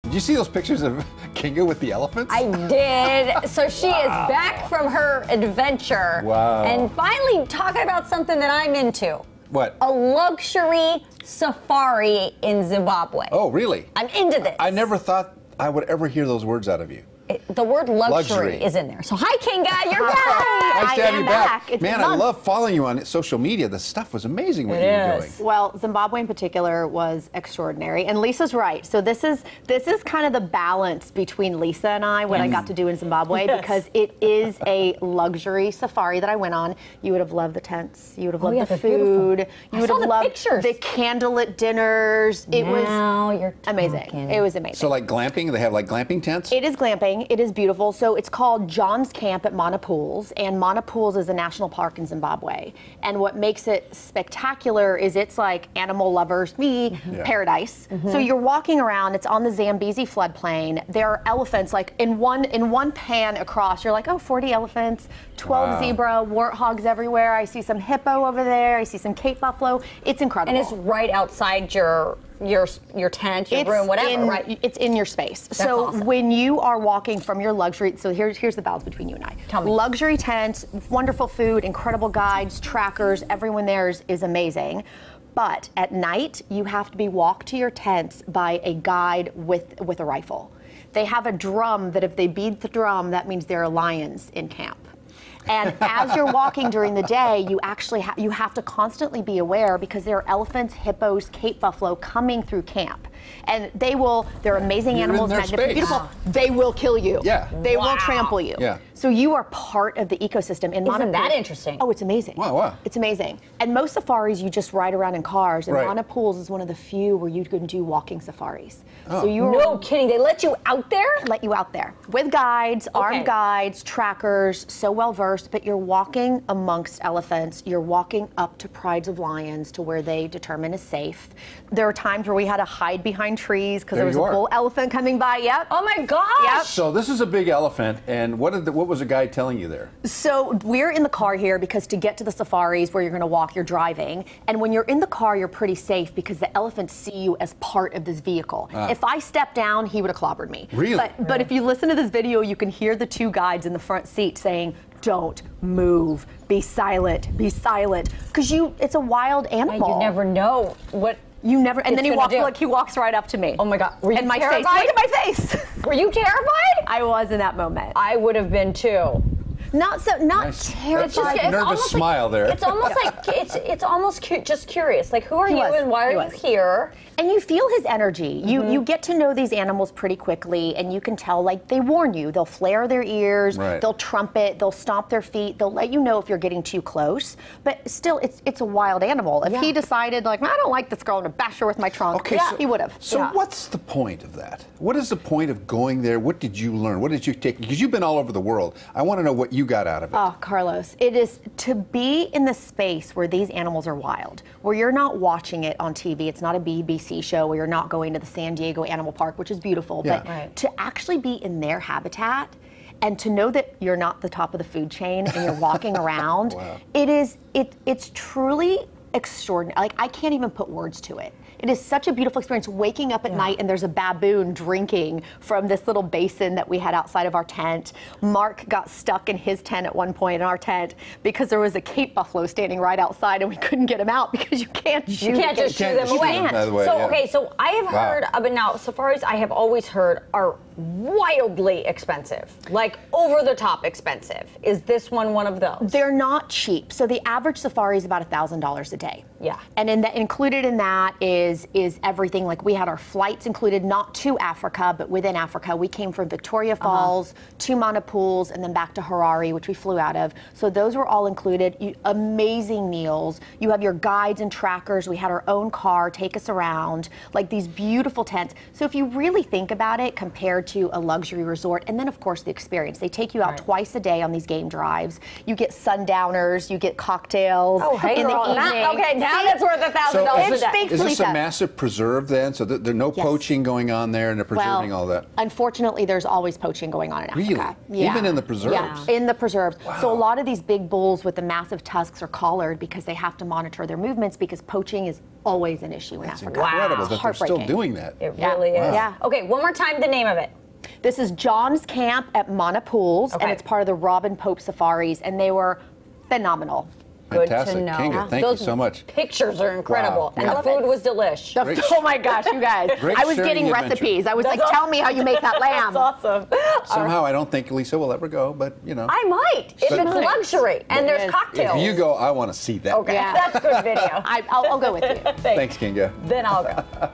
Did you see those pictures of Kinga with the elephants? I did. So she is back from her adventure. Wow. And finally talking about something that I'm into. What? A luxury safari in Zimbabwe. Oh, really? I'm into this. I never thought I would ever hear those words out of you. The word luxury is in there. So hi, Kinga, you're back. Nice to have you back. Man, I months. love following you on social media. The stuff was amazing what you were doing. Well, Zimbabwe in particular was extraordinary, and Lisa's right. So this is kind of the balance between Lisa and I, what I got to do in Zimbabwe, because it is a luxury safari that I went on. You would have loved the tents. You would have loved the food. You would have loved the candlelit dinners. It was amazing. It was amazing. So like glamping, they have like glamping tents? It is glamping. It is beautiful. So it's called John's Camp at Mana Pools, and Mana Pools is a national park in Zimbabwe. And what makes it spectacular is it's like animal lovers, paradise. So you're walking around. It's on the Zambezi floodplain. There are elephants like in one pan across. You're like, oh, 40 elephants, 12 zebra, warthogs everywhere. I see some hippo over there. I see some Cape buffalo. It's incredible. And it's right outside your tent, your room, whatever, right? It's in your space. That's so awesome. when you are walking from your luxury, so here's the balance between you and I. Tell me. Luxury tents, wonderful food, incredible guides, trackers, everyone there is amazing. But at night, you have to be walked to your tents by a guide with a rifle. They have a drum that if they beat the drum, that means there are lions in camp. And as you're walking during the day, you actually you have to constantly be aware because there are elephants, hippos, Cape buffalo coming through camp. And they're amazing animals, magnificent, beautiful. They will kill you. Yeah. They will trample you. Yeah. So you are part of the ecosystem. Isn't that interesting? Oh, it's amazing. Wow. It's amazing. And most safaris, you just ride around in cars. And Mana Pools is one of the few where you can do walking safaris. Oh. So No kidding. They let you out there? Let you out there with guides, armed guides, trackers, so well versed, but you're walking amongst elephants. You're walking up to prides of lions to where they determine is safe. There are times where we had to hide behind trees because there was a bull elephant coming by. Yep. Oh my gosh. Yep. So this is a big elephant, and what was the guide telling you there? So we're in the car here because to get to the safaris where you're going to walk, you're driving. And when you're in the car, you're pretty safe because the elephants see you as part of this vehicle. If I stepped down, he would have clobbered me. Really? But if you listen to this video, you can hear the two guides in the front seat saying, don't move, be silent, because it's a wild animal. You never know what. You never, and then he walks right up to me. Oh my God! Were you my terrified? face. Look at my face. Were you terrified? I was in that moment. I would have been too. Not terrified. That's nervous smile there. It's almost like it's almost just curious. Like, who are you and why are you here? And you feel his energy. You get to know these animals pretty quickly, and you can tell, like, they warn you. They'll flare their ears, they'll trumpet, they'll stomp their feet, they'll let you know if you're getting too close. But still, it's a wild animal. If he decided, like, I don't like this girl, I'm gonna bash her with my trunk, he would have. So what's the point of that? What is the point of going there? What did you learn? What did you take? Because you've been all over the world. I want to know what you got out of it. Oh, Carlos, it is to be in the space where these animals are wild, where you're not watching it on TV. It's not a BBC show where you're not going to the San Diego Animal Park, which is beautiful, but to actually be in their habitat and to know that you're not the top of the food chain and you're walking around, it's truly extraordinary. Like, I can't even put words to it. It is such a beautiful experience waking up at night and there's a baboon drinking from this little basin that we had outside of our tent. Mark got stuck in his tent at one point in our tent because there was a Cape buffalo standing right outside and we couldn't get him out because you can't just shoot them away. So I have heard, but now safaris I have always heard are wildly expensive, like over the top expensive. Is this one of those? They're not cheap. So the average safari is about $1,000 a day. Yeah. And included in that is everything. Like, we had our flights included, not to Africa, but within Africa. We came from Victoria Falls to Mana Pools and then back to Harare, which we flew out of. So those were all included. Amazing meals. You have your guides and trackers. We had our own car take us around, like these beautiful tents. So if you really think about it, compared to a luxury resort, and then of course the experience. They take you out twice a day on these game drives. You get sundowners, you get cocktails in the evening. Now that's worth $1,000 a day. Is this a massive preserve then? So there's no poaching going on there and they're preserving all that? Unfortunately, there's always poaching going on in Africa. Really? Yeah. Even in the preserves? Yeah, in the preserves. Wow. So a lot of these big bulls with the massive tusks are collared because they have to monitor their movements because poaching is always an issue in Africa. Incredible It's that they're still heartbreaking. doing that. It really is. Yeah. Okay, one more time, the name of it. This is John's Camp at Mana Pools, and it's part of the Robin Pope Safaris, and they were phenomenal. Good Fantastic. to know. Kinga, thank Those you so much. Pictures are incredible, Wow. and Yeah. the food was delish. Oh my gosh, you guys. Great I was sharing getting the adventure. recipes. I was like, tell me how you make that lamb. That's awesome. Somehow I don't think Lisa will ever go, but you know. I might, if But- it's luxury and there's is. cocktails. If you go, I want to see that. Okay, Yeah. that's good video. I'll go with you. Thanks, Kinga. Then I'll go.